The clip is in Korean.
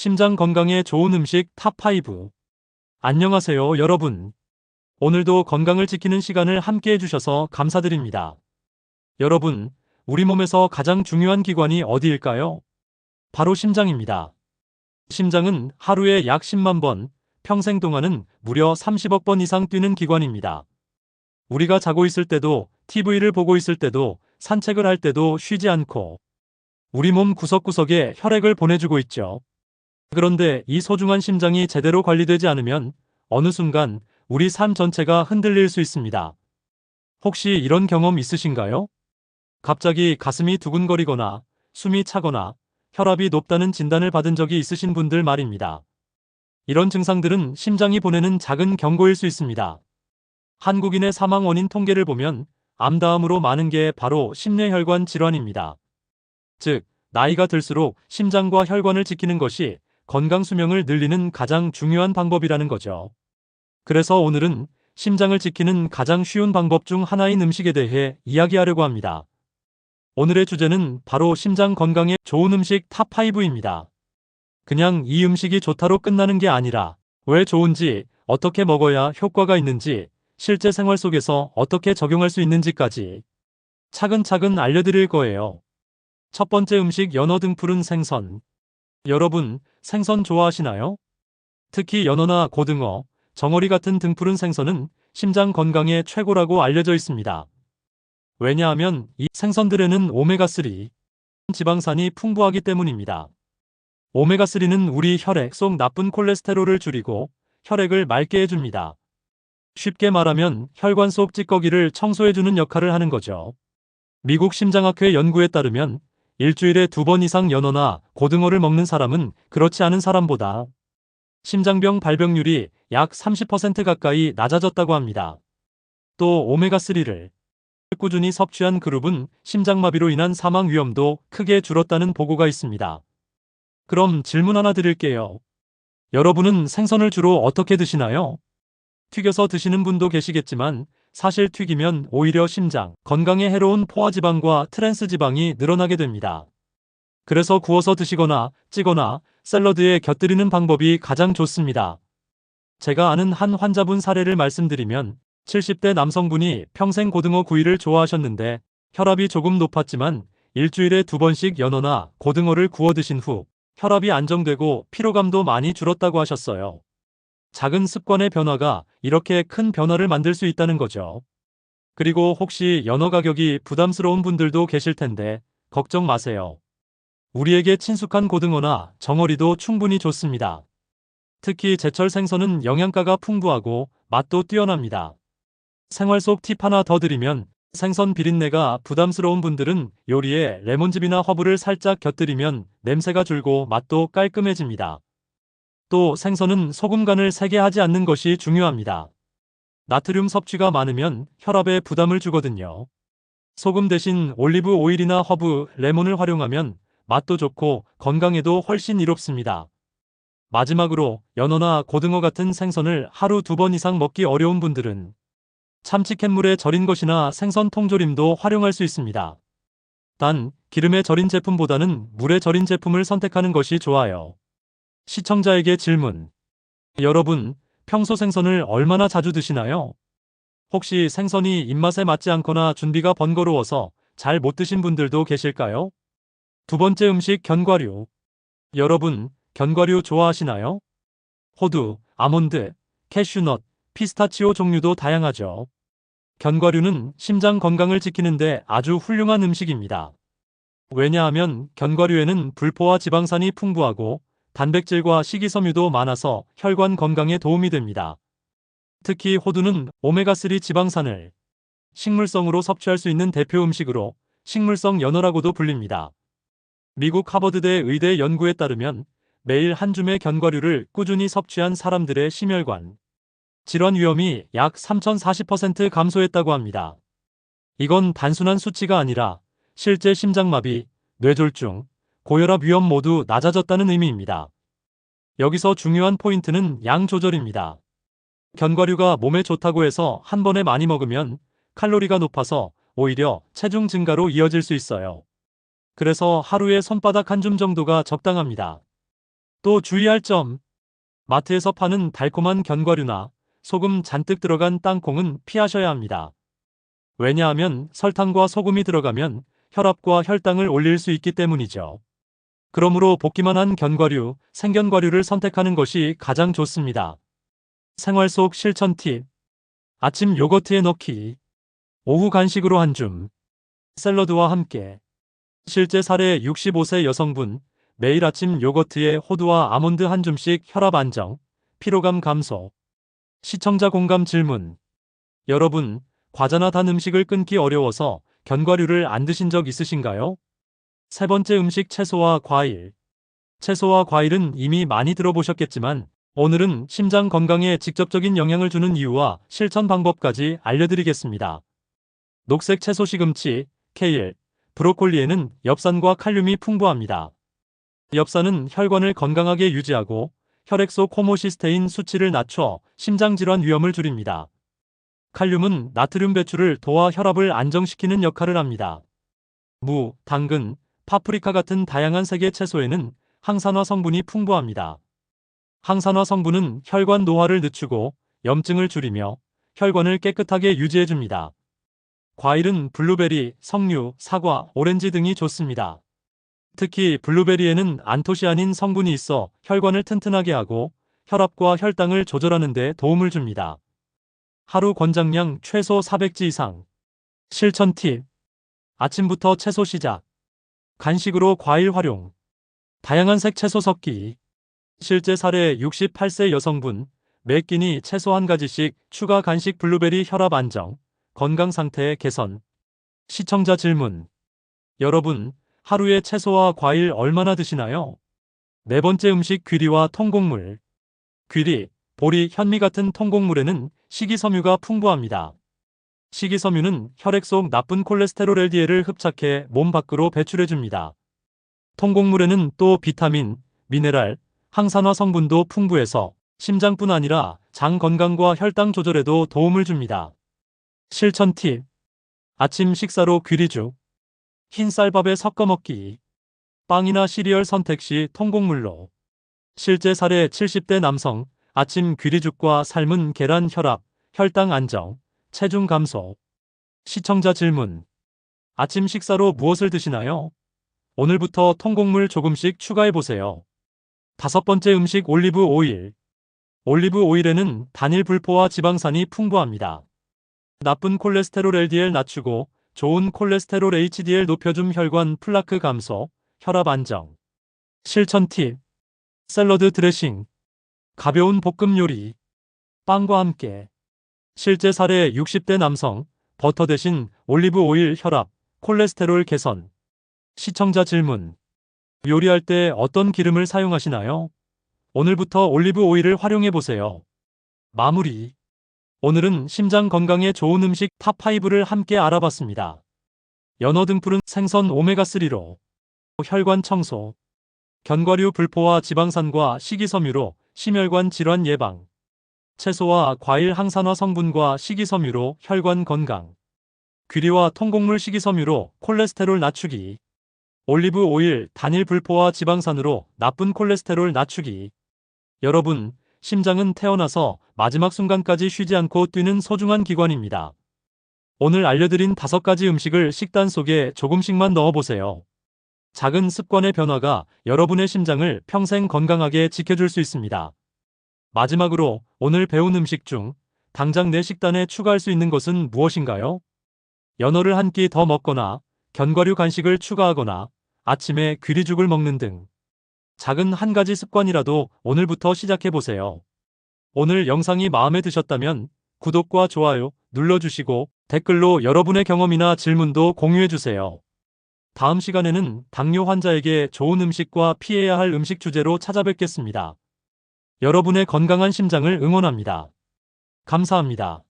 심장 건강에 좋은 음식 탑5. 안녕하세요, 여러분. 오늘도 건강을 지키는 시간을 함께 해주셔서 감사드립니다. 여러분, 우리 몸에서 가장 중요한 기관이 어디일까요? 바로 심장입니다. 심장은 하루에 약 10만 번, 평생 동안은 무려 30억 번 이상 뛰는 기관입니다. 우리가 자고 있을 때도, TV를 보고 있을 때도, 산책을 할 때도 쉬지 않고 우리 몸 구석구석에 혈액을 보내주고 있죠. 그런데 이 소중한 심장이 제대로 관리되지 않으면 어느 순간 우리 삶 전체가 흔들릴 수 있습니다. 혹시 이런 경험 있으신가요? 갑자기 가슴이 두근거리거나 숨이 차거나 혈압이 높다는 진단을 받은 적이 있으신 분들 말입니다. 이런 증상들은 심장이 보내는 작은 경고일 수 있습니다. 한국인의 사망 원인 통계를 보면 암 다음으로 많은 게 바로 심뇌혈관 질환입니다. 즉, 나이가 들수록 심장과 혈관을 지키는 것이 건강 수명을 늘리는 가장 중요한 방법이라는 거죠. 그래서 오늘은 심장을 지키는 가장 쉬운 방법 중 하나인 음식에 대해 이야기하려고 합니다. 오늘의 주제는 바로 심장 건강에 좋은 음식 탑5입니다. 그냥 이 음식이 좋다로 끝나는 게 아니라 왜 좋은지, 어떻게 먹어야 효과가 있는지, 실제 생활 속에서 어떻게 적용할 수 있는지까지 차근차근 알려드릴 거예요. 첫 번째 음식, 연어 등 푸른 생선. 여러분, 생선 좋아하시나요? 특히 연어나 고등어, 정어리 같은 등푸른 생선은 심장 건강에 최고라고 알려져 있습니다. 왜냐하면 이 생선들에는 오메가3 지방산이 풍부하기 때문입니다. 오메가3는 우리 혈액 속 나쁜 콜레스테롤을 줄이고 혈액을 맑게 해줍니다. 쉽게 말하면 혈관 속 찌꺼기를 청소해주는 역할을 하는 거죠. 미국 심장학회 연구에 따르면 일주일에 2번 이상 연어나 고등어를 먹는 사람은 그렇지 않은 사람보다 심장병 발병률이 약 30% 가까이 낮아졌다고 합니다. 또 오메가3를 꾸준히 섭취한 그룹은 심장마비로 인한 사망 위험도 크게 줄었다는 보고가 있습니다. 그럼 질문 하나 드릴게요. 여러분은 생선을 주로 어떻게 드시나요? 튀겨서 드시는 분도 계시겠지만 사실 튀기면 오히려 심장 건강에 해로운 포화지방과 트랜스지방이 늘어나게 됩니다. 그래서 구워서 드시거나 찌거나 샐러드에 곁들이는 방법이 가장 좋습니다. 제가 아는 한 환자분 사례를 말씀드리면 70대 남성분이 평생 고등어 구이를 좋아하셨는데 혈압이 조금 높았지만 일주일에 2번씩 연어나 고등어를 구워 드신 후 혈압이 안정되고 피로감도 많이 줄었다고 하셨어요. 작은 습관의 변화가 이렇게 큰 변화를 만들 수 있다는 거죠. 그리고 혹시 연어 가격이 부담스러운 분들도 계실 텐데 걱정 마세요. 우리에게 친숙한 고등어나 정어리도 충분히 좋습니다. 특히 제철 생선은 영양가가 풍부하고 맛도 뛰어납니다. 생활 속 팁 하나 더 드리면 생선 비린내가 부담스러운 분들은 요리에 레몬즙이나 허브를 살짝 곁들이면 냄새가 줄고 맛도 깔끔해집니다. 또 생선은 소금 간을 세게 하지 않는 것이 중요합니다. 나트륨 섭취가 많으면 혈압에 부담을 주거든요. 소금 대신 올리브 오일이나 허브, 레몬을 활용하면 맛도 좋고 건강에도 훨씬 이롭습니다. 마지막으로 연어나 고등어 같은 생선을 하루 2번 이상 먹기 어려운 분들은 참치캔물에 절인 것이나 생선 통조림도 활용할 수 있습니다. 단, 기름에 절인 제품보다는 물에 절인 제품을 선택하는 것이 좋아요. 시청자에게 질문. 여러분, 평소 생선을 얼마나 자주 드시나요? 혹시 생선이 입맛에 맞지 않거나 준비가 번거로워서 잘 못 드신 분들도 계실까요? 두 번째 음식, 견과류. 여러분, 견과류 좋아하시나요? 호두, 아몬드, 캐슈넛, 피스타치오 종류도 다양하죠. 견과류는 심장 건강을 지키는데 아주 훌륭한 음식입니다. 왜냐하면 견과류에는 불포화 지방산이 풍부하고 단백질과 식이섬유도 많아서 혈관 건강에 도움이 됩니다. 특히 호두는 오메가3 지방산을 식물성으로 섭취할 수 있는 대표 음식으로 식물성 연어라고도 불립니다. 미국 하버드대 의대 연구에 따르면 매일 한 줌의 견과류를 꾸준히 섭취한 사람들의 심혈관 질환 위험이 약 3040% 감소했다고 합니다. 이건 단순한 수치가 아니라 실제 심장마비, 뇌졸중, 고혈압 위험 모두 낮아졌다는 의미입니다. 여기서 중요한 포인트는 양 조절입니다. 견과류가 몸에 좋다고 해서 한 번에 많이 먹으면 칼로리가 높아서 오히려 체중 증가로 이어질 수 있어요. 그래서 하루에 손바닥 한 줌 정도가 적당합니다. 또 주의할 점, 마트에서 파는 달콤한 견과류나 소금 잔뜩 들어간 땅콩은 피하셔야 합니다. 왜냐하면 설탕과 소금이 들어가면 혈압과 혈당을 올릴 수 있기 때문이죠. 그러므로 볶기만 한 견과류, 생견과류를 선택하는 것이 가장 좋습니다. 생활 속 실천 팁. 아침 요거트에 넣기. 오후 간식으로 한 줌. 샐러드와 함께. 실제 사례 65세 여성분, 매일 아침 요거트에 호두와 아몬드 한 줌씩 혈압 안정, 피로감 감소. 시청자 공감 질문. 여러분, 과자나 단 음식을 끊기 어려워서 견과류를 안 드신 적 있으신가요? 세 번째 음식 채소와 과일. 채소와 과일은 이미 많이 들어보셨겠지만 오늘은 심장 건강에 직접적인 영향을 주는 이유와 실천 방법까지 알려드리겠습니다. 녹색 채소 시금치, 케일, 브로콜리에는 엽산과 칼륨이 풍부합니다. 엽산은 혈관을 건강하게 유지하고 혈액 속 호모시스테인 수치를 낮춰 심장질환 위험을 줄입니다. 칼륨은 나트륨 배출을 도와 혈압을 안정시키는 역할을 합니다. 무, 당근, 파프리카 같은 다양한 색의 채소에는 항산화 성분이 풍부합니다. 항산화 성분은 혈관 노화를 늦추고 염증을 줄이며 혈관을 깨끗하게 유지해줍니다. 과일은 블루베리, 석류, 사과, 오렌지 등이 좋습니다. 특히 블루베리에는 안토시아닌 성분이 있어 혈관을 튼튼하게 하고 혈압과 혈당을 조절하는 데 도움을 줍니다. 하루 권장량 최소 400지 이상. 실천 팁. 아침부터 채소 시작. 간식으로 과일 활용. 다양한 색 채소 섞기. 실제 사례 68세 여성분, 매 끼니 채소 한 가지씩 추가 간식 블루베리 혈압 안정, 건강 상태 개선. 시청자 질문. 여러분, 하루에 채소와 과일 얼마나 드시나요? 네 번째 음식 귀리와 통곡물. 귀리, 보리, 현미 같은 통곡물에는 식이섬유가 풍부합니다. 식이섬유는 혈액 속 나쁜 콜레스테롤 LDL을 흡착해 몸 밖으로 배출해줍니다. 통곡물에는 또 비타민, 미네랄, 항산화 성분도 풍부해서 심장뿐 아니라 장 건강과 혈당 조절에도 도움을 줍니다. 실천 팁. 아침 식사로 귀리죽. 흰 쌀밥에 섞어 먹기. 빵이나 시리얼 선택 시 통곡물로. 실제 사례 70대 남성, 아침 귀리죽과 삶은 계란 혈압, 혈당 안정, 체중 감소. 시청자 질문. 아침 식사로 무엇을 드시나요? 오늘부터 통곡물 조금씩 추가해보세요. 다섯 번째 음식 올리브 오일. 올리브 오일에는 단일 불포화 지방산이 풍부합니다. 나쁜 콜레스테롤 LDL 낮추고 좋은 콜레스테롤 HDL 높여줌 혈관 플라크 감소, 혈압 안정. 실천 팁. 샐러드 드레싱. 가벼운 볶음 요리. 빵과 함께. 실제 사례 60대 남성, 버터 대신 올리브 오일 혈압, 콜레스테롤 개선. 시청자 질문. 요리할 때 어떤 기름을 사용하시나요? 오늘부터 올리브 오일을 활용해 보세요. 마무리. 오늘은 심장 건강에 좋은 음식 탑5를 함께 알아봤습니다. 연어 등푸른 생선 오메가3로 혈관 청소, 견과류 불포화 지방산과 식이섬유로 심혈관 질환 예방, 채소와 과일 항산화 성분과 식이섬유로 혈관 건강, 귀리와 통곡물 식이섬유로 콜레스테롤 낮추기, 올리브 오일 단일 불포화 지방산으로 나쁜 콜레스테롤 낮추기. 여러분, 심장은 태어나서 마지막 순간까지 쉬지 않고 뛰는 소중한 기관입니다. 오늘 알려드린 5가지 음식을 식단 속에 조금씩만 넣어보세요. 작은 습관의 변화가 여러분의 심장을 평생 건강하게 지켜줄 수 있습니다. 마지막으로 오늘 배운 음식 중 당장 내 식단에 추가할 수 있는 것은 무엇인가요? 연어를 한 끼 더 먹거나 견과류 간식을 추가하거나 아침에 귀리죽을 먹는 등 작은 한 가지 습관이라도 오늘부터 시작해보세요. 오늘 영상이 마음에 드셨다면 구독과 좋아요 눌러주시고 댓글로 여러분의 경험이나 질문도 공유해주세요. 다음 시간에는 당뇨 환자에게 좋은 음식과 피해야 할 음식 주제로 찾아뵙겠습니다. 여러분의 건강한 심장을 응원합니다. 감사합니다.